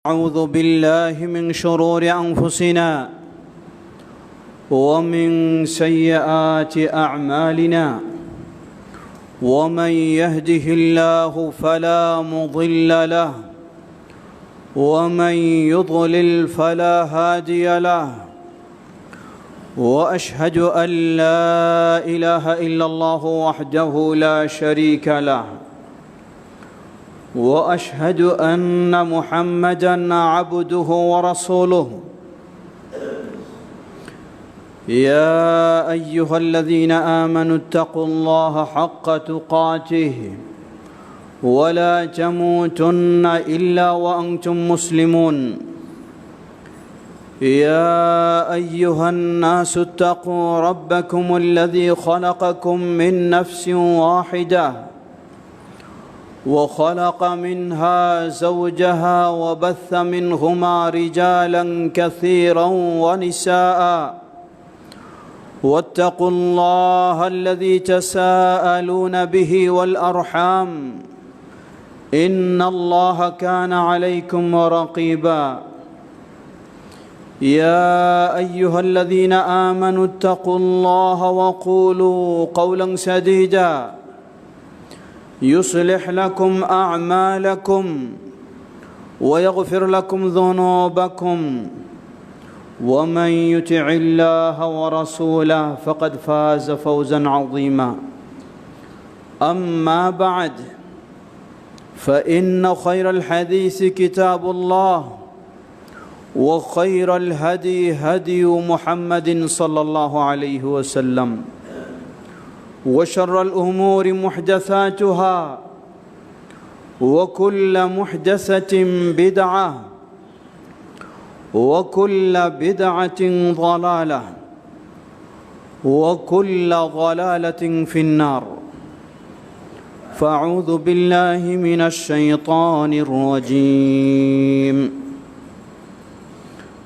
أعوذ بالله من شرور أنفسنا ومن سيئات أعمالنا ومن يهده الله فلا مضل له ومن يضلل فلا هادي له وأشهد أن لا إله إلا الله وحده لا شريك له وأشهد أن محمدًا عبده ورسوله يا أيها الذين آمنوا اتقوا الله حق تقاته ولا تموتن إلا وأنتم مسلمون يا أيها الناس اتقوا ربكم الذي خلقكم من نفس واحدة وخلق منها زوجها وبث منهما رجالا كثيرا ونساء واتقوا الله الذي تساءلون به والأرحام إن الله كان عليكم رقيبا يا أيها الذين آمنوا اتقوا الله وقولوا قولا سديدا يصلح لكم أعمالكم ويغفر لكم ذنوبكم ومن يطع الله ورسوله فقد فاز فوزا عظيما أما بعد فإن خير الحديث كتاب الله وخير الهدي هدي محمد صلى الله عليه وسلم وشر الأمور محدثاتها وكل محدثة بدعة وكل بدعة ضلالة وكل ضلالة في النار فأعوذ بالله من الشيطان الرجيم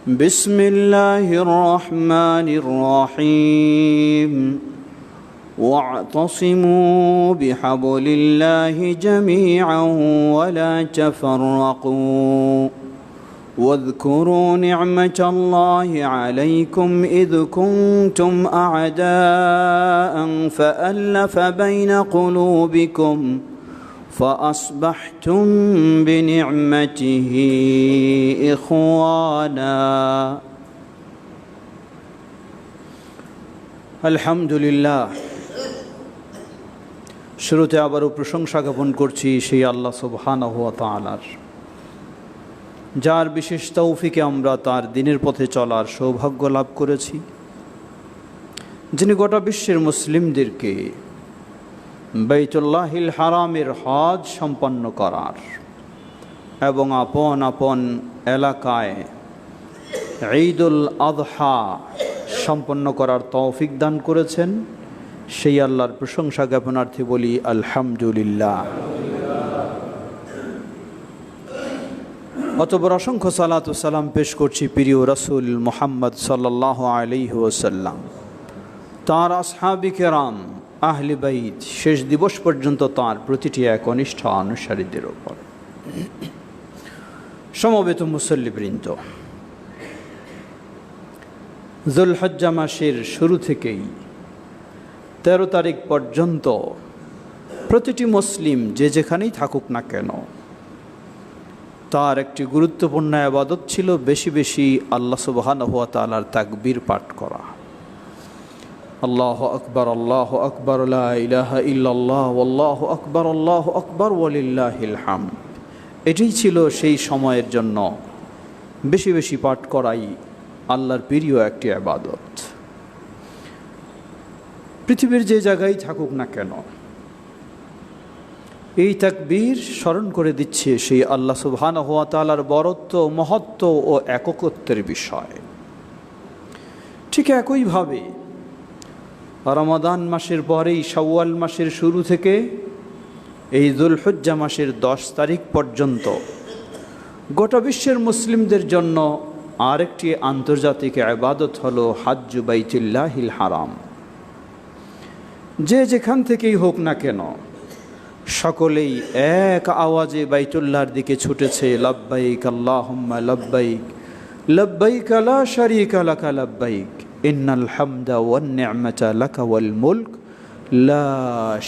بسم الله الرحمن الرحيم واعتصموا بحبل الله جميعا ولا تفرقوا واذكروا نعمة الله عليكم إذ كنتم أعداء فألف بين قلوبكم فأصبحتم بنعمته إخوانا الحمد لله শুরুতে আবারও প্রশংসা জ্ঞাপন করছি সেই আল্লাহ সুবহানাহু ওয়া তাআলার, যার বিশেষ তৌফিকে আমরা তার দ্বীনের পথে চলার সৌভাগ্য লাভ করেছি, যিনি গোটা বিশ্বের মুসলিমদেরকে বাইতুল্লাহিল হারামের হজ সম্পন্ন করার এবং আপন আপন এলাকায় ঈদুল আযহা সম্পন্ন করার তৌফিক দান করেছেন। সেই আল্লাহর প্রশংসা জ্ঞাপনার্থে বলি আলহামদুলিল্লাহ। অতঃপর অসংখ্য সালাত ও সালাম পেশ করছি প্রিয় রাসূল মুহাম্মদ সাল্লাল্লাহু আলাইহি ওয়াসাল্লাম, তাঁর আসহাবি কেরাম, আহলে বাইত, শেষ দিবস পর্যন্ত তাঁর প্রতিটি একনিষ্ঠ অনুসারীদের ওপর। সমবেত মুসল্লিবৃন্দ, যুলহজ্জা মাসের শুরু থেকেই 13 তারিখ পর্যন্ত প্রতিটি মুসলিম যে যেখানেই থাকুক না কেন, তার একটি গুরুত্বপূর্ণ ইবাদত ছিল বেশি বেশি আল্লাহ সুবহানাহু ওয়া তাআলার তাকবীর পাঠ করা। আল্লাহু আকবার, আল্লাহু আকবার, লা ইলাহা ইল্লাল্লাহ, আল্লাহু আকবার, আল্লাহু আকবার, ওয়ালিল্লাহিল হামদ। এটাই ছিল সেই সময়ের জন্য বেশি বেশি পাঠ করাই আল্লাহর প্রিয় একটি ইবাদত। পৃথিবীর যে জায়গায় থাকুক না কেন, এই তাকবীর স্মরণ করে দিচ্ছে সেই আল্লাহ সুবহানাহু ওয়া তাআলার বরত্ব, মহত্ব ও একত্বের বিষয়। ঠিক একইভাবে রমাদান মাসের পরেই শাওয়াল মাসের শুরু থেকে এই যুলহজ্জা মাসের 10 তারিখ পর্যন্ত গোটা বিশ্বের মুসলিমদের জন্য আরেকটি আন্তর্জাতিক ইবাদত হলো হাজ্জু বাইতুল্লাহিল হারাম। যে যেখান থেকেই হোক না কেন, সকলেই এক আওয়াজে বাইতুল্লাহর দিকে ছুটেছে, লাব্বাইক আল্লাহুম্মা লাব্বাইক, লাব্বাইক লা শারীকা লাকা লাব্বাইক, ইন্নাল হামদা ওয়ান নি'মাতা লাকা ওয়াল মুলক লা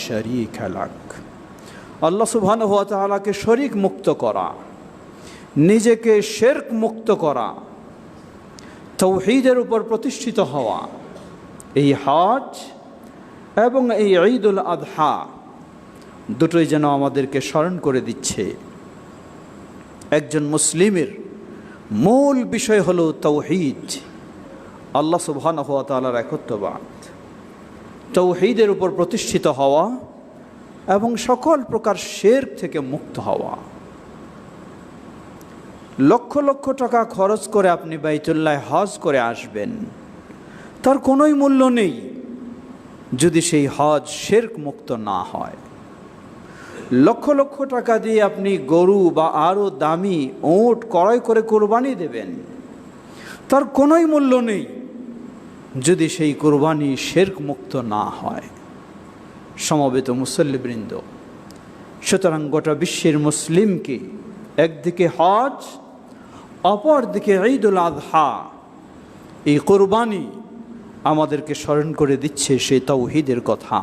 শারীকা লাক। আল্লাহ সুবহানাহু ওয়া তাআলাকে শরীক মুক্ত করা, নিজেকে শিরক মুক্ত করা, তাওহীদের উপর প্রতিষ্ঠিত হওয়া, এই হজ এবং এই ঈদুল আযহা দুটোই যেন আমাদেরকে স্মরণ করে দিচ্ছে একজন মুসলিমের মূল বিষয় হলো তাওহীদ, আল্লাহ সুবহানাহু ওয়া তাআলার একত্ববাদ, তাওহীদের উপর প্রতিষ্ঠিত হওয়া এবং সকল প্রকার শিরক থেকে মুক্ত হওয়া। লক্ষ লক্ষ টাকা খরচ করে আপনি বাইতুল্লাহ হজ করে আসবেন, তার কোনোই মূল্য নেই যদি সেই হজ শিরক মুক্ত না হয়। লক্ষ লক্ষ টাকা দিয়ে আপনি গরু বা আরও দামি উট ক্রয় করে কোরবানি দেবেন, তার কোনোই মূল্য নেই যদি সেই কোরবানি শিরক মুক্ত না হয়। সমবেত মুসল্লিবৃন্দ, সুতরাং গোটা বিশ্বের মুসলিমকে একদিকে হজ, অপরদিকে ঈদুল আযহা, এই কোরবানি আমাদেরকে স্মরণ করে দিচ্ছে সেই তাওহীদের কথা।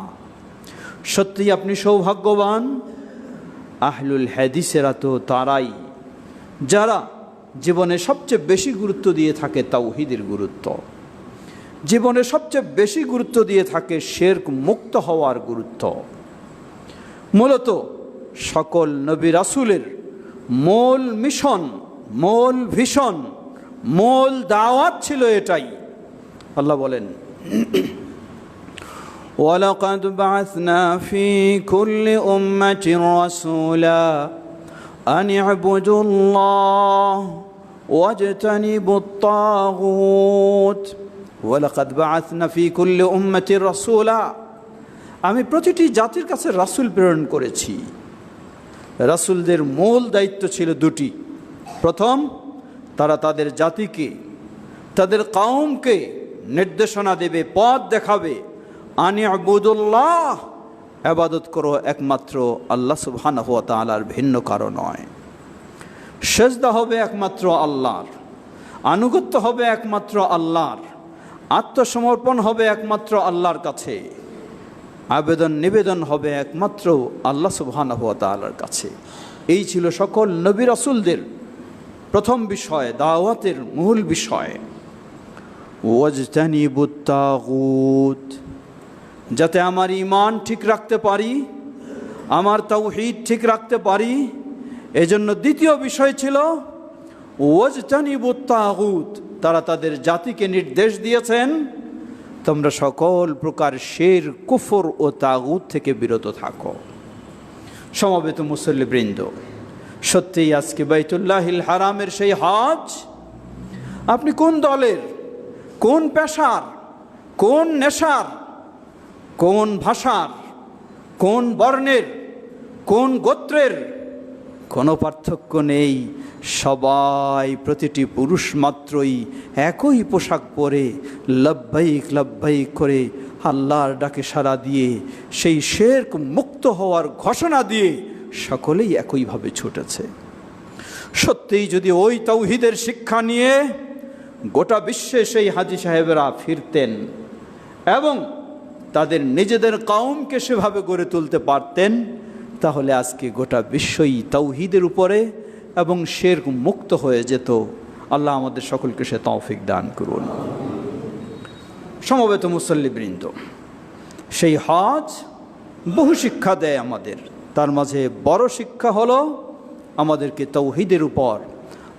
সত্যি আপনি সৌভাগ্যবান। আহলুল হাদিসেরা তো তারাই যারা জীবনে সবচেয়ে বেশি গুরুত্ব দিয়ে থাকে তাওহীদের গুরুত্ব, জীবনে সবচেয়ে বেশি গুরুত্ব দিয়ে থাকে শিরক মুক্ত হওয়ার গুরুত্ব। মূলত সকল নবী রাসূলের মূল মিশন, মূল ভিশন, মূল দাওয়াত ছিল এটাই। আল্লাহ বলেন, ওয়ালাকাদ বা'আসনা ফি কুল্লি উম্মাতিন রাসূলা আন ই'বুদুল্লাহ ওয়াজতানিবুত তাগুত। ওয়ালাকাদ বা'আসনা ফি কুল্লি উম্মাতিন রাসূলা, আমি প্রতিটি জাতির কাছে রাসূল প্রেরণ করেছি। রাসূলদের মূল দায়িত্ব ছিল দুটি। প্রথম, তারা তাদের জাতিকে, তাদের কওমকে নির্দেশনা দেবে, পথ দেখাবে, আন ই'বুদুল্লাহ, ইবাদত করো একমাত্র আল্লাহ সুবহানাহু ওয়া তাআলার, ভিন্ন কারো নয়। সেজদা হবে একমাত্র আল্লাহর, আনুগত্য হবে একমাত্র আল্লাহর, আত্মসমর্পণ হবে একমাত্র আল্লাহর কাছে, আবেদন নিবেদন হবে একমাত্র আল্লাহ সুবহানাহু ওয়া তাআলার কাছে। এই ছিল সকল নবী রাসূলদের প্রথম বিষয়, দাওয়াতের মূল বিষয়। ওয়াজতানিবুত তাগুত, যাতে আমার ঈমান ঠিক রাখতে পারি, আমার তাওহীদ ঠিক রাখতে পারি, এজন্য দ্বিতীয় বিষয় ছিল ওয়াজতানিবুত তাগুত। তারা তাদের জাতিকে নির্দেশ দিয়েছেন, তোমরা সকল প্রকার শিরক, কুফর ও তাগুত থেকে বিরত থাকো। সমবেত মুসল্লিবৃন্দ, সত্যিই আজকে বাইতুল্লাহিল হারামের সেই হজ, আপনি কোন দলের, কোন পেশার, কোন নেশার, কোন ভাষার, কোন বর্ণের, কোন গোত্রের, কোনো পার্থক্য নেই। সবাই, প্রতিটি পুরুষ মাত্রই একই পোশাক পরে লব্বাইক লব্বাইক করে আল্লাহর ডাকে সাড়া দিয়ে সেই শিরক মুক্ত হওয়ার ঘোষণা দিয়ে সকলেই একইভাবে ছুটেছে। সত্যিই যদি ওই তাওহীদের শিক্ষা নিয়ে গোটা বিশ্বে সেই হাজী সাহেবেরা ফিরতেন এবং তাদের নিজেদের কওমকে সেভাবে গড়ে তুলতে পারতেন, তাহলে আজকে গোটা বিশ্বই তাওহীদের উপরে এবং শিরক মুক্ত হয়ে যেত। আল্লাহ আমাদের সকলকে সে তৌফিক দান করুন। সমবেত মুসল্লিবৃন্দ, সেই হজ বহু শিক্ষা দেয় আমাদের। তার মাঝে বড় শিক্ষা হলো আমাদেরকে তাওহীদের উপর,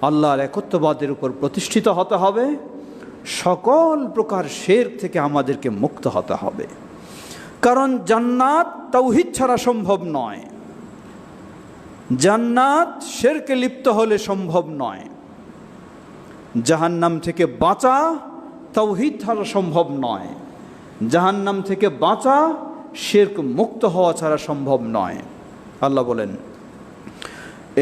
আল্লাহর একত্ববাদের উপর প্রতিষ্ঠিত হতে হবে, সকল প্রকার শিরক থেকে আমাদেরকে মুক্ত হতে হবে। কারণ জান্নাত তাওহীদ ছাড়া সম্ভব নয়, জান্নাত শিরকে লিপ্ত হলে সম্ভব নয়। জাহান্নাম থেকে বাঁচা তাওহীদ ছাড়া সম্ভব নয়, জাহান্নাম থেকে বাঁচা শিরক মুক্ত হওয়া ছাড়া সম্ভব নয়। আল্লাহ বলেন,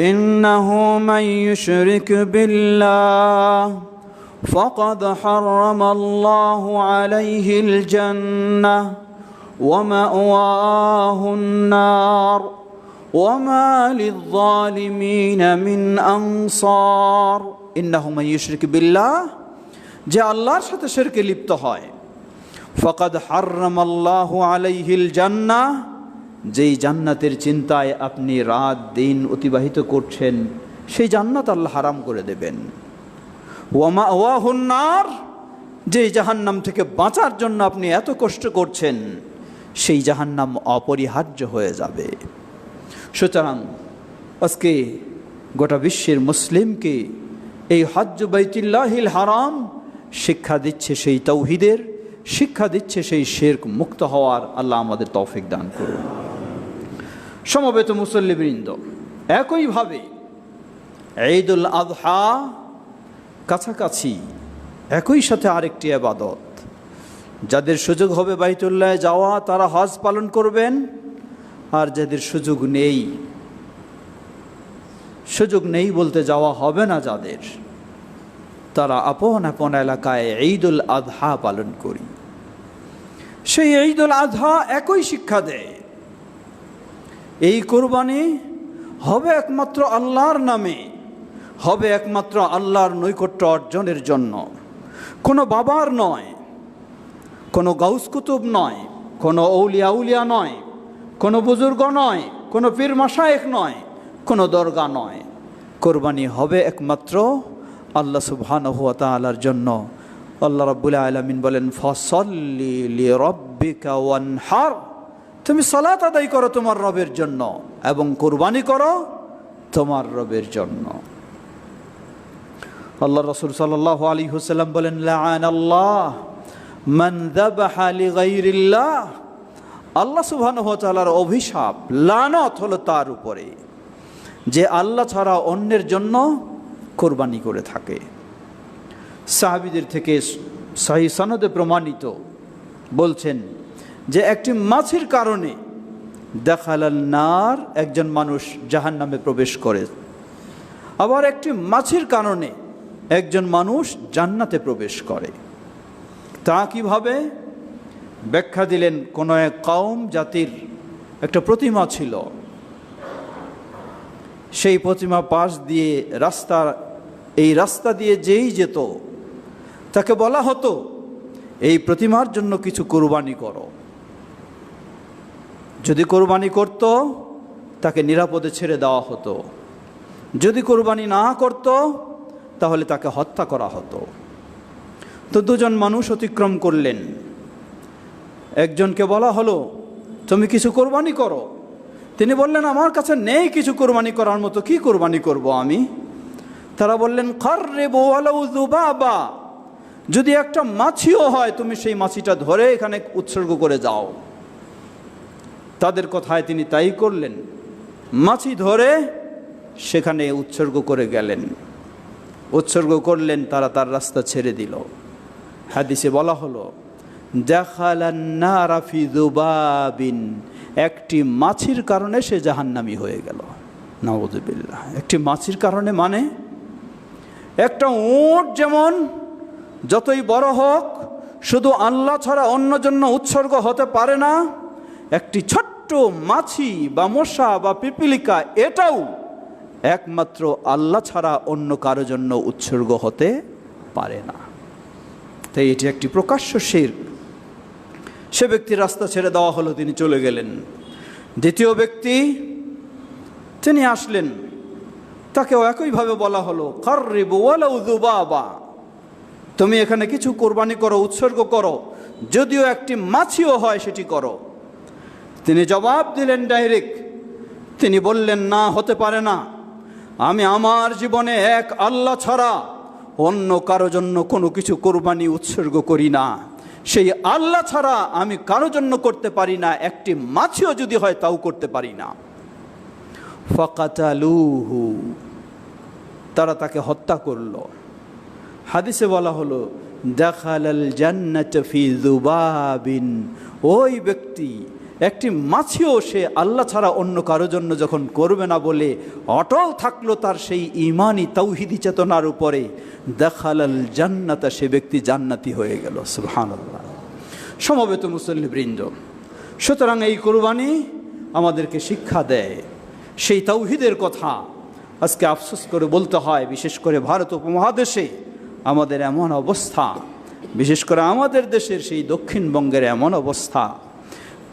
ইন্নাহু মান ইউশরিক বিল্লাহ ফাকাদ হারামাল্লাহু আলাইহিল জান্নাহ ওয়া মাওয়াহুন নার ওয়ামা লিয-যালিমিনা মিন আনসার ইন্নাহু মান ইউশরিক বিল্লাহ, যে আল্লাহর সাথে শিরকে লিপ্ত হয়, ফাকাদ হাররামাল্লাহু আলাইহিল জান্নাহ, যেই জান্নাতের চিন্তায় আপনি রাত দিন অতিবাহিত করছেন, সেই জান্নাত আল্লাহ হারাম করে দেবেন। ওয়া মাওয়াহুন নার, যেই জাহান্নাম থেকে বাঁচার জন্য আপনি এত কষ্ট করছেন, সেই জাহান্নাম অপরিহার্য হয়ে যাবে। সুতরাং আজকে গোটা বিশ্বের মুসলিমকে এই হজ্জ বাইতুল্লাহিল হারাম শিক্ষা দিচ্ছে সেই তাওহীদের, শিক্ষা দিচ্ছে সেই শিরক মুক্ত হওয়ার। আল্লাহ আমাদের তৌফিক দান করুন। সমবেত মুসল্লিবৃন্দ, একইভাবে ঈদুল আযহা কাছাকাছি, একই সাথে আরেকটি ইবাদত। যাদের সুযোগ হবে বাইতুল্লাহে যাওয়া, তারা হজ পালন করবেন, আর যাদের সুযোগ নেই বলতে যাওয়া হবে না যাদের, তারা আপন আপন এলাকায় ঈদুল আযহা পালন করি। সেই ঈদুল আযহা একই শিক্ষা দেয়, এই কোরবানি হবে একমাত্র আল্লাহর নামে, হবে একমাত্র আল্লাহর নৈকট্য অর্জনের জন্য। কোনো বাবার নয়, কোনো গাউস কুতুব নয়, কোনো আউলিয়া নয়, কোনো বুজুর্গ নয়, কোনো পীর মাশায়েখ নয়, কোনো দরগা নয়। কোরবানি হবে একমাত্র আল্লাহ সুবহানাহু ওয়া তাআলার জন্য। আল্লাহ রাব্বুল আলামিন বলেন, ফাসাল্লি লিরাব্বিকা ওয়ানহার, তুমি সালাত আদায় করো তোমার রবের জন্য এবং কোরবানি করো তোমার রবের জন্য। আল্লাহ রাসূল সাল্লাল্লাহু আলাইহি ওয়াসাল্লাম বলেন, লাআনাল্লাহ মান যাবাহা লিগাইরিল্লাহ, আল্লাহ সুবহানাহু ওয়া তাআলার অভিশাপ, লানত হলো তার উপরে যে আল্লাহ ছাড়া অন্যের জন্য কোরবানি করে থাকে। সাহাবীদের থেকে সহিহ সনদে প্রমাণিত বলছেন যে একটি মাছির কারণে দাখালান নার, একজন মানুষ জাহান্নামে প্রবেশ করে, আবার একটি মাছির কারণে একজন মানুষ জান্নাতে প্রবেশ করে। তা কিভাবে ব্যাখ্যা দিলেন, কোন এক কওম জাতির একটা প্রতিমা ছিল, সেই প্রতিমা পাশ দিয়ে এই রাস্তা দিয়ে যেই যেত তাকে বলা হতো এই প্রতিমার জন্য কিছু কোরবানি করো। যদি কোরবানি করত তাকে নিরাপদে ছেড়ে দেওয়া হতো, যদি কোরবানি না করত তাহলে তাকে হত্যা করা হতো। তো দুজন মানুষ অতিক্রম করলেন, একজনকে বলা হলো তুমি কিছু কোরবানি করো। তিনি বললেন, আমার কাছে নেই কিছু কোরবানি করার মতো, কি কোরবানি করব আমি? তারা বললেন, কাররিবু ওয়ালাউ যুবাবা, যদি একটা মাছিও হয় তুমি সেই মাছিটা ধরে এখানে উৎসর্গ করে যাও। তাদের কথায় তিনি তাই করলেন, মাছি ধরে সেখানে উৎসর্গ করে গেলেন, উৎসর্গ করলেন, তারা তার রাস্তা ছেড়ে দিল। হাদিসে বলা হলো, দাখালান নারা ফি যুবাবিন, একটি মাছির কারণে সে জাহান্নামী হয়ে গেল। নাউযুবিল্লাহ। একটি মাছির কারণে মানে একটা উট যেমন যতই বড় হোক শুধু আল্লাহ ছাড়া অন্য জন্য উৎসর্গ হতে পারে না, একটি ছোট্ট মাছি বা মশা বা পিপিলিকা এটাও একমাত্র আল্লাহ ছাড়া অন্য কারো জন্য উৎসর্গ হতে পারে না। তাই এটি একটি প্রকাশ্য শিরক। সে ব্যক্তির রাস্তা ছেড়ে দেওয়া হলো, তিনি চলে গেলেন। দ্বিতীয় ব্যক্তি তিনি আসলেন, তাকেও একইভাবে বলা হলো, কাররিবু ওয়ালাউ যুবাবা, তুমি এখানে কিছু কোরবানি করো, উৎসর্গ করো, যদিও একটি মাছিও হয় সেটি করো। তিনি জবাব দিলেন ডাইরেক্ট, তিনি বললেন, না, হতে পারে না, আমি আমার জীবনে এক আল্লাহ ছাড়া অন্য কারো জন্য কোনো কিছু কোরবানি উৎসর্গ করি না, সেই আল্লাহ ছাড়া আমি কারো জন্য করতে পারি না, একটি মাছিও যদি হয় তাও করতে পারি না। ফাকাতালুহু, তারা তাকে হত্যা করল। হাদিসে বলা হলো, দাখালাল জান্নাত ফি যুবাবিন, ওই ব্যক্তি একটি মাছিও সে আল্লাহ ছাড়া অন্য কারো জন্য যখন করবে না বলে অটল থাকলো তার সেই ঈমানি তাওহীদি চেতনার উপরে, দাখালাল জান্নাত, সে ব্যক্তি জান্নাতি হয়ে গেল। সুবহানাল্লাহ। সমবেত মুসল্লিবৃন্দ, সুতরাং এই কুরবানি আমাদেরকে শিক্ষা দেয় সেই তাওহীদের কথা আজকে আফসোস করে বলতে হয়, বিশেষ করে ভারত উপমহাদেশে আমাদের এমন অবস্থা, বিশেষ করে আমাদের দেশের সেই দক্ষিণবঙ্গের এমন অবস্থা,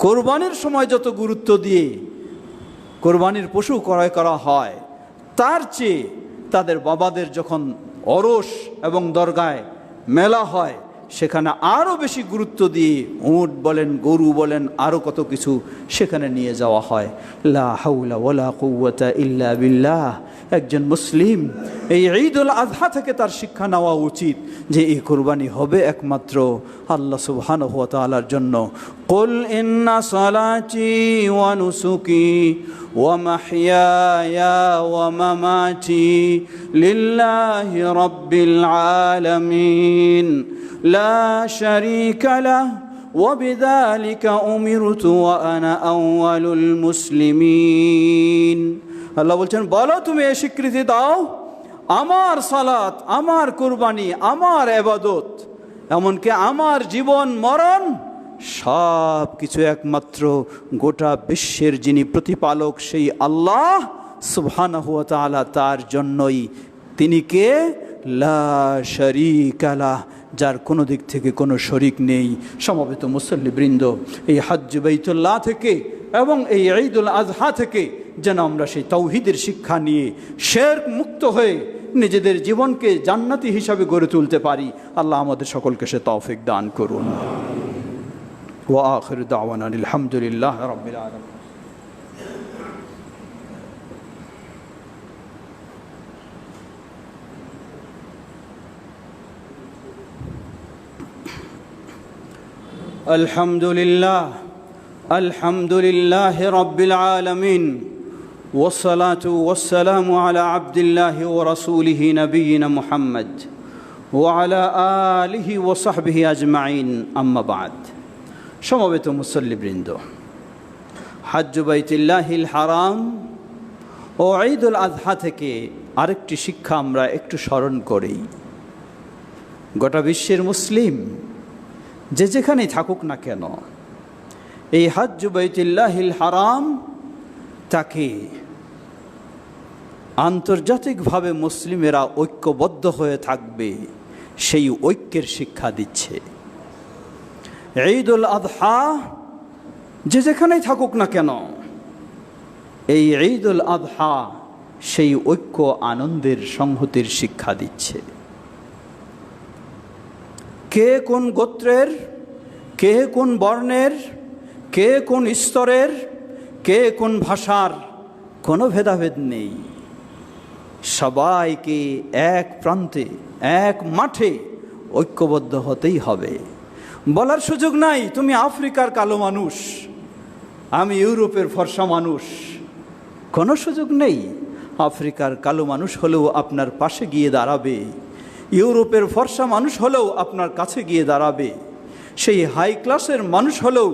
কোরবানির সময় যত গুরুত্ব দিয়ে কোরবানির পশু ক্রয় করা হয়, তার চেয়ে তাদের বাবাদের যখন অরস এবং দরগায় মেলা হয়, সেখানে আরও বেশি গুরুত্ব দিয়ে উট বলেন, গরু বলেন, আরও কত কিছু সেখানে নিয়ে যাওয়া হয়। লা হাওলা ওয়ালা কুওয়াতা ইল্লা বিল্লাহ। একজন মুসলিম এই ঈদুল আযহা থেকে তার শিক্ষা নেওয়া উচিত যে এই কোরবানি হবে একমাত্র আল্লাহ সুবহানাহু ওয়া তাআলার জন্য। কুল ইন্না সালাতি ওয়া নুসুকি ওয়া মাহইয়ায়া ওয়া মামাতি লিল্লাহি রাব্বিল আলামিন লা শারীকা লাহু ওয়া বিযালিকা উমিরতু ওয়া আনা আউয়ালুল মুসলিমিন। আল্লাহ বলছেন, বলো তুমি এই স্বীকৃতি দাও, আমার সালাত, আমার কুরবানি, আমার ইবাদত, এমনকি আমার জীবন মরণ সব কিছু একমাত্র গোটা বিশ্বের যিনি প্রতিপালক সেই আল্লাহ সুবহানাহু ওয়া তাআলা, তার জন্যই। তিনি কে? লা শারীকা লাহ, যার কোনো দিক থেকে কোনো শরিক নেই। সমবেত মুসল্লিবৃন্দ, এই হজ্জ বাইতুল্লাহ থেকে এবং এই ঈদুল আযহা থেকে যেন আমরা সেই তাওহীদের শিক্ষা নিয়ে শিরক মুক্ত হয়ে নিজেদের জীবনকে জান্নাতি হিসাবে গড়ে তুলতে পারি। আল্লাহ আমাদের সকলকে সে তৌফিক দান করুন। ওয়া আখিরু দাওয়ানা আলহামদুলিল্লাহি রাব্বিল আলামিন। আলহামদুলিল্লাহি রাব্বিল আলামিন ওয়াসসালাতু ওয়াসসালামু আলা আবদিল্লাহি ওয়া রাসূলিহি নবিয়িনা মুহাম্মদ ওয়া আলা আলিহি ওয়া সাহবিহি আজমাইন, আম্মা বাদ। সমবেত মুসল্লিবৃন্দ, হজ্জ বাইতুল্লাহিল হারাম ও ঈদুল আযহা থেকে আরেকটি শিক্ষা আমরা একটু স্মরণ করি। গোটা বিশ্বের মুসলিম যে যেখানেই থাকুক না কেন, এই হজ্জ বাইতুল্লাহিল হারাম তাকে আন্তর্জাতিকভাবে মুসলিমেরা ঐক্যবদ্ধ হয়ে থাকবে সেই ঐক্যের শিক্ষা দিচ্ছে। ঈদুল আযহা যে যেখানেই থাকুক না কেন, এই ঈদুল আযহা সেই ঐক্য, আনন্দের, সংহতির শিক্ষা দিচ্ছে। কে কোন গোত্রের, কে কোন বর্ণের, কে কোন স্তরের, কে কোন ভাষার, কোনো ভেদাভেদ নেই। সবাইকে এক প্রান্তে, এক মাঠে ঐক্যবদ্ধ হতেই হবে। বলার সুযোগ নাই তুমি আফ্রিকার কালো মানুষ, আমি ইউরোপের ফর্সা মানুষ, কোনো সুযোগ নেই। আফ্রিকার কালো মানুষ হলেও আপনার পাশে গিয়ে দাঁড়াবে, ইউরোপের ফর্সা মানুষ হলেও আপনার কাছে গিয়ে দাঁড়াবে, সেই হাই ক্লাসের মানুষ হলেও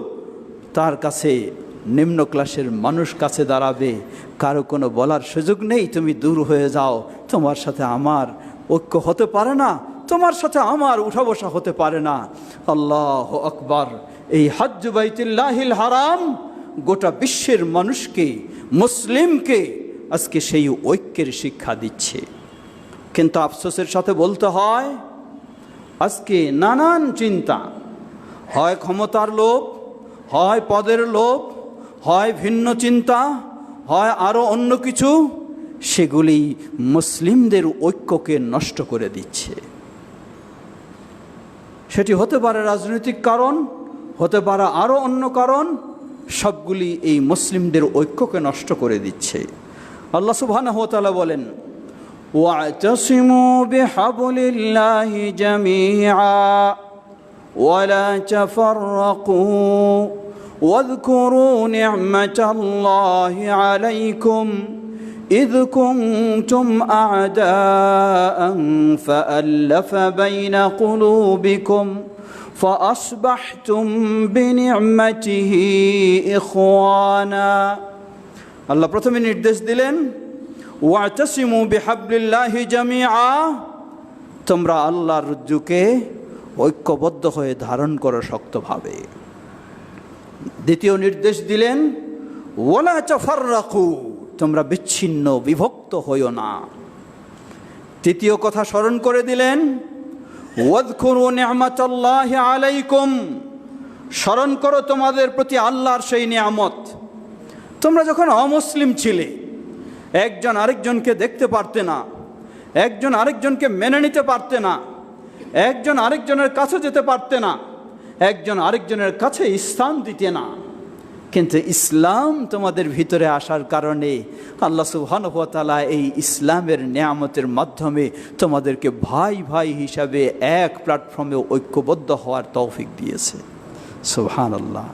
তার কাছে নিম্ন ক্লাসের মানুষ কাছে দাঁড়াবে। কারো কোনো বলার সুযোগ নেই তুমি দূর হয়ে যাও, তোমার সাথে আমার ঐক্য হতে পারে না, তোমার সাথে আমার উঠা বসা হতে পারে না। আল্লাহু আকবার। এই হজ্জ বাইতুল্লাহিল হারাম গোটা বিশ্বের মানুষকে, মুসলিমকে আজকে সেই ঐক্যের শিক্ষা দিচ্ছে। কিন্তু আফসোসের সাথে বলতে হয়, আজকে নানান চিন্তা, হয় ক্ষমতার লোভ, হয় পদের লোভ, হয় ভিন্ন চিন্তা, হয় আরও অন্য কিছু, সেগুলি মুসলিমদের ঐক্যকে নষ্ট করে দিচ্ছে। সেটি হতে পারে রাজনৈতিক কারণ, হতে পারে আরও অন্য কারণ, সবগুলি এই মুসলিমদের ঐক্যকে নষ্ট করে দিচ্ছে। আল্লাহ সুবহানাহু ওয়া তাআলা বলেন, ওয়া'তাসিমু বিহাবলিল্লাহি জামিআ ওয়া লা তাফাররাকু ওয়াযকুরু নি'মাতাল্লাহি আলাইকুম إذ كنتم أعداء فألف بين قلوبكم فأصبحتم بنعمته إخوانا। আল্লাহ প্রথমে নির্দেশ দিলেন, ওয়া'তাসিমু বিহাবলিল্লাহি জামিআ, তোমরা আল্লাহর রজ্জুকে ঐক্যবদ্ধ হয়ে ধারণ করো শক্তভাবে। দ্বিতীয় নির্দেশ দিলেন, ওয়ালা তাফাররাকু, তোমরা বিচ্ছিন্ন বিভক্ত হইও না। তৃতীয় কথা স্মরণ করে দিলেন, ওয়াযকুরু নি'মাতাল্লাহি আলাইকুম, স্মরণ করো তোমাদের প্রতি আল্লাহর সেই নিয়ামত। তোমরা যখন অমুসলিম ছিলে, একজন আরেকজনকে দেখতে পারতে না, একজন আরেকজনকে মেনে নিতে পারতে না, একজন আরেকজনের কাছে যেতে পারতে না, একজন আরেকজনের কাছে স্থান দিতে না। কিন্তু ইসলাম তোমাদের ভিতরে আসার কারণে আল্লাহ সুবহানাহু ওয়া তাআলা এই ইসলামের নিয়ামতের মাধ্যমে তোমাদেরকে ভাই ভাই হিসাবে এক প্ল্যাটফর্মে ঐক্যবদ্ধ হওয়ার তৌফিক দিয়েছে। সুবহানাল্লাহ।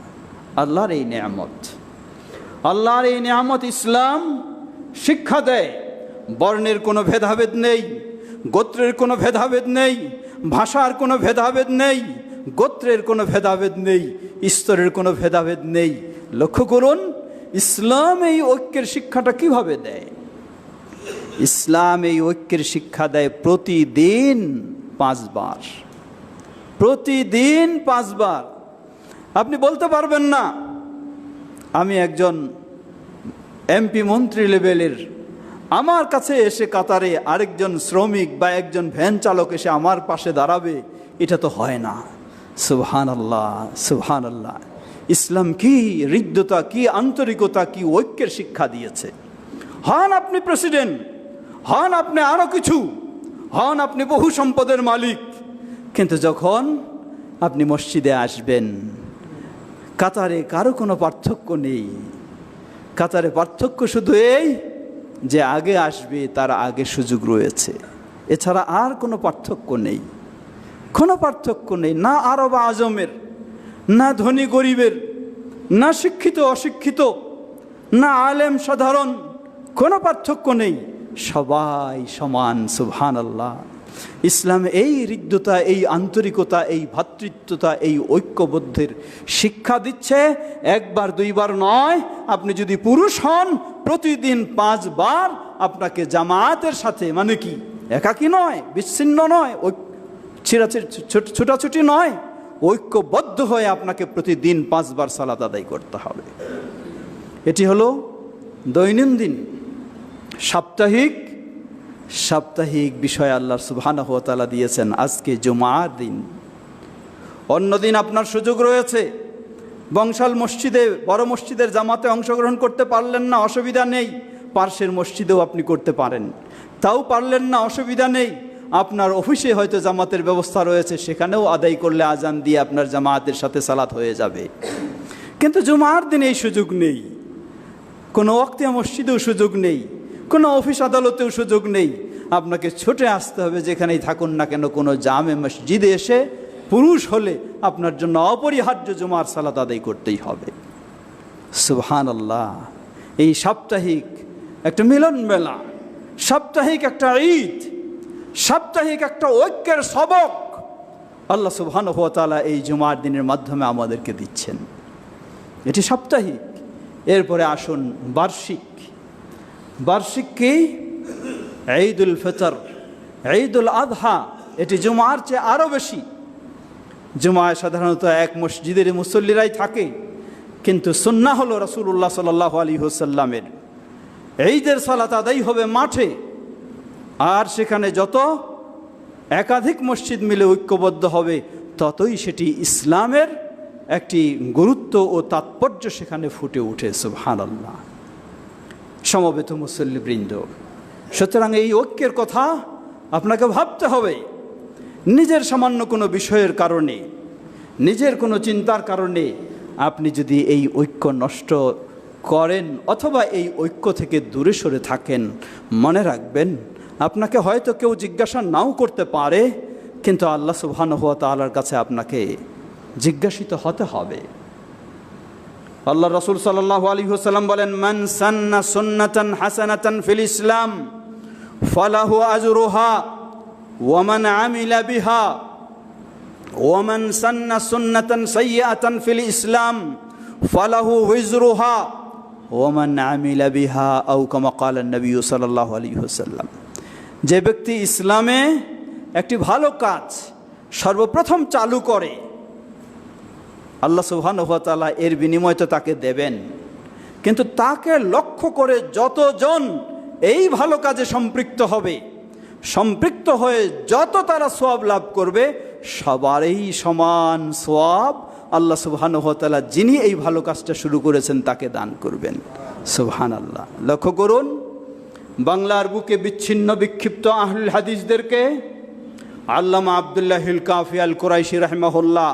আল্লাহর এই নিয়ামত, আল্লাহর এই নিয়ামত ইসলাম শিক্ষা দেয় বর্ণের কোনো ভেদাভেদ নেই, গোত্রের কোনো ভেদাভেদ নেই, ভাষার কোনো ভেদাভেদ নেই, গোত্রের কোনো ভেদাভেদ নেই, স্তরের কোনো ভেদাভেদ নেই। লক্ষ্য করুন ইসলাম এই ঐক্যের শিক্ষাটা কিভাবে দেয়। ইসলাম এই ঐক্যের শিক্ষা দেয় প্রতিদিন 5 বার, প্রতিদিন 5 বার। আপনি বলতে পারবেন না আমি একজন এমপি মন্ত্রী লেভেলের, আমার কাছে এসে কাতারে আরেকজন শ্রমিক বা একজন ভ্যান চালক এসে আমার পাশে দাঁড়াবে, এটা তো হয় না। সুবহানাল্লাহ, সুবহানাল্লাহ। ইসলাম কি হৃদ্যতা, কি আন্তরিকতা, কি ঐক্যের শিক্ষা দিয়েছে। হন আপনি প্রেসিডেন্ট, হন আপনি আরো কিছু, হন আপনি বহু সম্পদের মালিক, কিন্তু যখন আপনি মসজিদে আসবেন, কাতারে কারো কোনো পার্থক্য নেই। কাতারে পার্থক্য শুধু এই যে আগে আসবে তার আগে সুযোগ রয়েছে, এছাড়া আর কোনো পার্থক্য নেই, কোনো পার্থক্য নেই। না আরব আজমের, না ধনী গরিবের, না শিক্ষিত অশিক্ষিত, না আলেম সাধারণ, কোনো পার্থক্য নেই, সবাই সমান। সুবহানাল্লাহ। ইসলাম এই হৃদ্যতা, এই আন্তরিকতা, এই ভ্রাতৃত্বতা, এই ঐক্যবদ্ধের শিক্ষা দিচ্ছে। 1 বার 2 বার নয়, আপনি যদি পুরুষ হন প্রতিদিন 5 বার আপনাকে জামায়াতের সাথে, মানে কি একাকী নয়, বিচ্ছিন্ন নয়, ছোটাছুটি নয়, ঐক্যবদ্ধ হয়ে আপনাকে প্রতিদিন 5 বার সালাত আদায় করতে হবে। এটি হলো দৈনন্দিন সাপ্তাহিক বিষয় আল্লাহ সুবহানাহু ওয়া তাআলা দিয়েছেন। আজকে জুমার দিন, অন্যদিন আপনার সুযোগ রয়েছে। বংশাল মসজিদে, বড় মসজিদের জামাতে অংশগ্রহণ করতে পারলেন না, অসুবিধা নেই, পার্শ্বের মসজিদেও আপনি করতে পারেন। তাও পারলেন না, অসুবিধা নেই, আপনার অফিসে হয়তো জামাতের ব্যবস্থা রয়েছে, সেখানেও আদায় করলে আজান দিয়ে আপনার জামাতের সাথে সালাত হয়ে যাবে। কিন্তু জুমার দিনে এই সুযোগ নেই, কোনো ওয়াক্তিয়া মসজিদেও সুযোগ নেই, কোনো অফিস আদালতেও সুযোগ নেই। আপনাকে ছুটে আসতে হবে যেখানেই থাকুন না কেন, কোনো জামে মসজিদে এসে পুরুষ হলে আপনার জন্য অপরিহার্য জুমার সালাত আদায় করতেই হবে। সুবহানাল্লাহ। এই সাপ্তাহিক একটা মিলন মেলা, সাপ্তাহিক একটা ঈদ, সাপ্তাহিক একটা ঐক্যের সবক আল্লাহ সুবহানাহু ওয়া তাআলা এই জুমার দিনের মাধ্যমে আমাদেরকে দিচ্ছেন। এটি সাপ্তাহিক। এরপরে আসুন বার্ষিক। বার্ষিক কি? ঈদুল ফিতর, ঈদুল আযহা। এটি জুমার চেয়ে আরও বেশি। জুমায় সাধারণত এক মসজিদের মুসল্লিরাই থাকে, কিন্তু সুন্নাহ হলো রাসূলুল্লাহ সাল্লাল্লাহু আলাইহি ওয়াসাল্লামের ঈদের সালাত আদায় হবে মাঠে। আর সেখানে যত একাধিক মসজিদ মিলে ঐক্যবদ্ধ হবে, ততই সেটি ইসলামের একটি গুরুত্ব ও তাৎপর্য সেখানে ফুটে ওঠে। সুবহানাল্লাহ। সমবেত মুসল্লিবৃন্দ, সুতরাং এই ঐক্যের কথা আপনাকে ভাবতে হবে। নিজের সামান্য কোনো বিষয়ের কারণে, নিজের কোনো চিন্তার কারণে আপনি যদি এই ঐক্য নষ্ট করেন অথবা এই ঐক্য থেকে দূরে সরে থাকেন, মনে রাখবেন আপনাকে হয়তো কেউ জিজ্ঞাসা নাও করতে পারে, কিন্তু আল্লাহ সুবহানাহু ওয়া তাআলার কাছে আপনাকে জিজ্ঞাসিত হতে হবে। আল্লাহ রাসূল সাল্লাল্লাহু আলাইহি ওয়াসাল্লাম বলেন, মান সান্না সুন্নাতান হাসানাতান ফিল ইসলাম ফালাহু আজরুহা ওয়া মান আমিলা বিহা ওয়া মান সান্না সুন্নাতান সাইয়্যাতান ফিল ইসলাম ফালাহু ওয়িজরুহা ওয়া মান আমিলা বিহা আও কামা ক্বালা নবী সাল্লাল্লাহু আলাইহি ওয়াসাল্লাম। যে ব্যক্তি ইসলামে একটি ভালো কাজ সর্বপ্রথম চালু করে, আল্লাহ সুবহানাহু ওয়া তাআলা এর বিনিময় তো তাকে দেবেন, কিন্তু তাকে লক্ষ্য করে যতজন এই ভালো কাজে সম্পৃক্ত হয়ে যত তারা সওয়াব লাভ করবে, সবারই সমান সওয়াব আল্লাহ সুবহানাহু ওয়া তাআলা যিনি এই ভালো কাজটা শুরু করেছেন তাকে দান করবেন। সুবহানাল্লাহ। লক্ষ্য করুন, বাংলার বুকে বিচ্ছিন্ন বিক্ষিপ্ত আহলুল হাদিসদেরকে আল্লামা আব্দুল্লাহিল কাফি আল কুরাইশি রাহিমাহুল্লাহ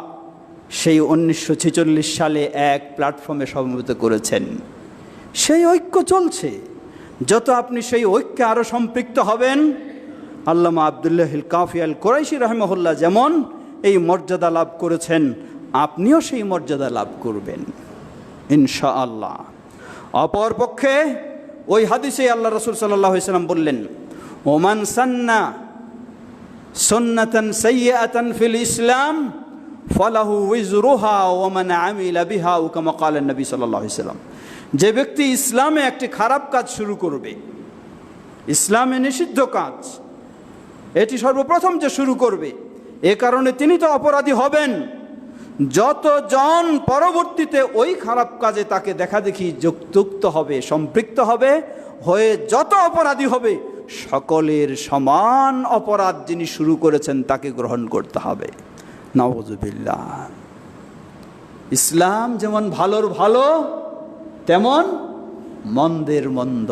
সেই 1946 সালে এক প্ল্যাটফর্মে সমবেত করেছেন। সেই ঐক্য চলছে। যত আপনি সেই ঐক্যে আরও সম্পৃক্ত হবেন, আল্লামা আব্দুল্লাহিল কাফি আল কুরাইশি রাহিমাহুল্লাহ যেমন এই মর্যাদা লাভ করেছেন, আপনিও সেই মর্যাদা লাভ করবেন ইনশাআল্লাহ। অপরপক্ষে ওই হাদিসে আল্লাহ রাসূল সাল্লাল্লাহু আলাইহি ওয়াসাল্লাম বললেন, ওমান সান্না সুন্নাতান সাইয়্যাতান ফিল ইসলাম ফালাহু উযরুহা ওয়া মান আমিলা বিহা, কামা ক্বালা নবী সাল্লাল্লাহু আলাইহি ওয়াসাল্লাম। যে ব্যক্তি ইসলামে একটি খারাপ কাজ শুরু করবে, ইসলামে নিষিদ্ধ কাজ, এটি সর্বপ্রথম যে শুরু করবে, এ কারণে তিনি তো অপরাধী হবেন। যতজন পরবর্তীতে ওই খারাপ কাজে তাকে দেখা দেখি যুক্ত হবে, সম্পৃক্ত হবে, হয়ে যত অপরাধী হবে, সকলের সমান অপরাধ যিনি শুরু করেছেন তাকে গ্রহণ করতে হবে। নাউযুবিল্লাহ। ইসলাম যেমন ভালোর ভালো, তেমন মন্দের মন্দ।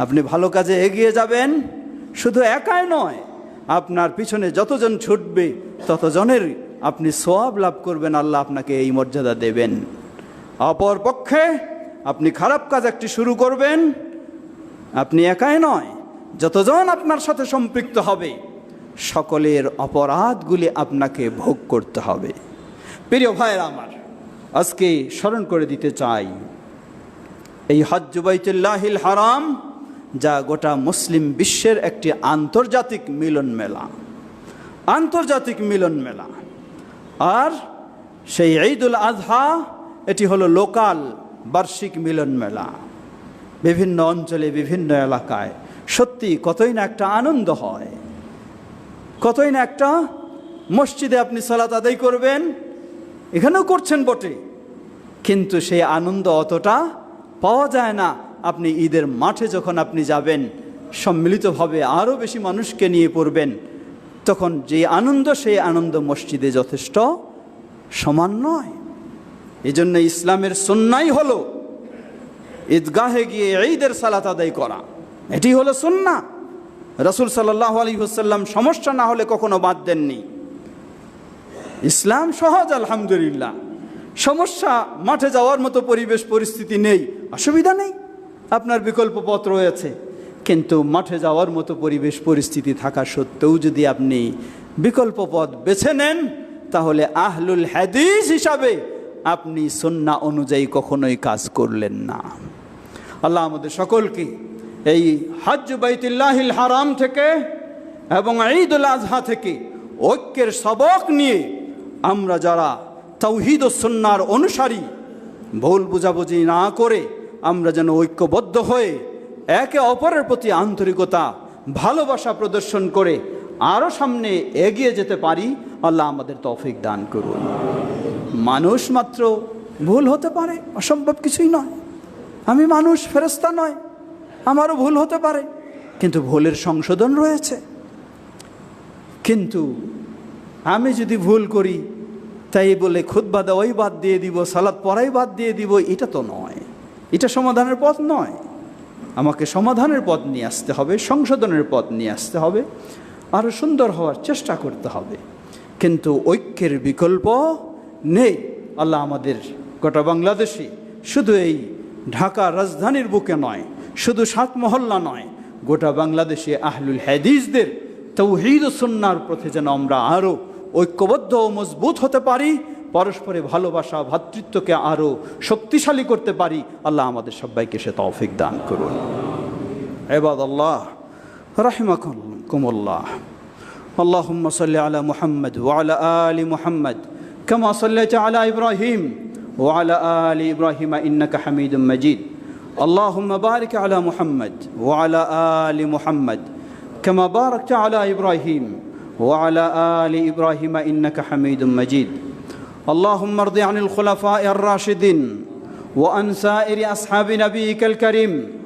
আপনি ভালো কাজে এগিয়ে যাবেন, শুধু একাই নয়, আপনার পিছনে যতজন ছুটবে ততজনের আপনি সওয়াব লাভ করবেন, আল্লাহ আপনাকে এই মর্যাদা দেবেন। অপর পক্ষে আপনি খারাপ কাজ একটি শুরু করবেন, আপনি একাই নয়, যতজন আপনার সাথে সম্পৃক্ত হবে সকলের অপরাধগুলি আপনাকে ভোগ করতে হবে। প্রিয় ভাইয়েরা আমার, আজকে স্মরণ করে দিতে চাই এই হজ্জ বাইতুল্লাহিল হারাম, যা গোটা মুসলিম বিশ্বের একটি আন্তর্জাতিক মিলন মেলা। আর সেই ঈদুল আজহা, এটি হলো লোকাল বার্ষিক মিলন মেলা। বিভিন্ন অঞ্চলে বিভিন্ন এলাকায় সত্যি কতই না একটা আনন্দ হয়, কতই না একটা। মসজিদে আপনি সালাত আদায় করবেন, এখানেও করছেন বটে, কিন্তু সেই আনন্দ অতটা পাওয়া যায় না। আপনি ঈদের মাঠে যখন আপনি যাবেন, সম্মিলিতভাবে আরও বেশি মানুষকে নিয়ে পড়বেন, তখন যে আনন্দ, সেই আনন্দ মসজিদে যথেষ্ট সমান নয়। এই জন্য ইসলামের সুন্নাই হলো ঈদগাহে গিয়ে ঈদের সালাত আদায় করা, এটি হলো সুন্নাহ। রাসূল সাল্লাল্লাহু আলাইহি ওয়াসাল্লাম সমস্যা না হলে কখনো বাদ দেননি। ইসলাম সহজ, আলহামদুলিল্লাহ। সমস্যা, মাঠে যাওয়ার মতো পরিবেশ পরিস্থিতি নেই, অসুবিধা নেই, আপনার বিকল্প পথ রয়েছে। কিন্তু মাঠে যাওয়ার মতো পরিবেশ পরিস্থিতি থাকা সত্ত্বেও যদি আপনি বিকল্প পথ বেছে নেন, তাহলে আহলুল হাদিস হিসাবে আপনি সুন্নাহ অনুযায়ী কখনোই কাজ করলেন না। আল্লাহ আমাদের সকলকে এই হজ্জ বাইতুল্লাহিল হারাম থেকে এবং ঈদুল আজহা থেকে ঐক্যের সবক নিয়ে আমরা যারা তাওহীদ ও সুন্নাহর অনুসারী, ভুল বুঝাবুঝি না করে আমরা যেন ঐক্যবদ্ধ হয়ে একে অপরের প্রতি আন্তরিকতা, ভালোবাসা প্রদর্শন করে আরও সামনে এগিয়ে যেতে পারি। আল্লাহ আমাদের তৌফিক দান করুন। মানুষ মাত্র ভুল হতে পারে, অসম্ভব কিছুই নয়। আমি মানুষ, ফেরেশতা নয়, আমারও ভুল হতে পারে, কিন্তু ভুলের সংশোধন রয়েছে। কিন্তু আমি যদি ভুল করি তাই বলে খুতবা দেওয়াই বাদ দিয়ে দিব, সালাত পড়াই বাদ দিয়ে দিব, এটা তো নয়, এটা সমাধানের পথ নয়। আমাকে সমাধানের পথ নিয়ে আসতে হবে, সংশোধনের পথ নিয়ে আসতে হবে, আরও সুন্দর হওয়ার চেষ্টা করতে হবে। কিন্তু ঐক্যের বিকল্প নেই। আল্লাহ আমাদের গোটা বাংলাদেশে, শুধু এই ঢাকা রাজধানীর বুকে নয়, শুধু 7 মহল্লা নয়, গোটা বাংলাদেশে আহলুল হাদিসদের তাওহীদ ও সুন্নাহর পথে যেন আমরা আরও ঐক্যবদ্ধ ও মজবুত হতে পারি, পরস্পরে ভালোবাসা, ভ্রাতৃত্বকে আরও শক্তিশালী করতে পারি। আল্লাহ আমাদের সবাইকে সে তৌফিক দান করুন। ইবাদাল্লাহ রাহিমাকুমুল্লাহ, আল্লাহুম্মা সাল্লি আলা মুহাম্মদ ওয়া আলা আলি মুহাম্মদ কামা সাল্লাইতা আলা ইব্রাহিম ওয়া আলা আলি ইব্রাহিম ইন্নাকা হামিদুম মাজিদ। আল্লাহুম্মা বারিক আলা মুহাম্মদ ওয়া আলা আলি মুহাম্মদ কামা বারাকতা আলা ইব্রাহিম ওয়া আলা আলি ইব্রাহিম ইন্নাকা হামিদুম মাজিদ। اللهم ارض عن الخلفاء الراشدين وعن سائر أصحاب نبيك الكريم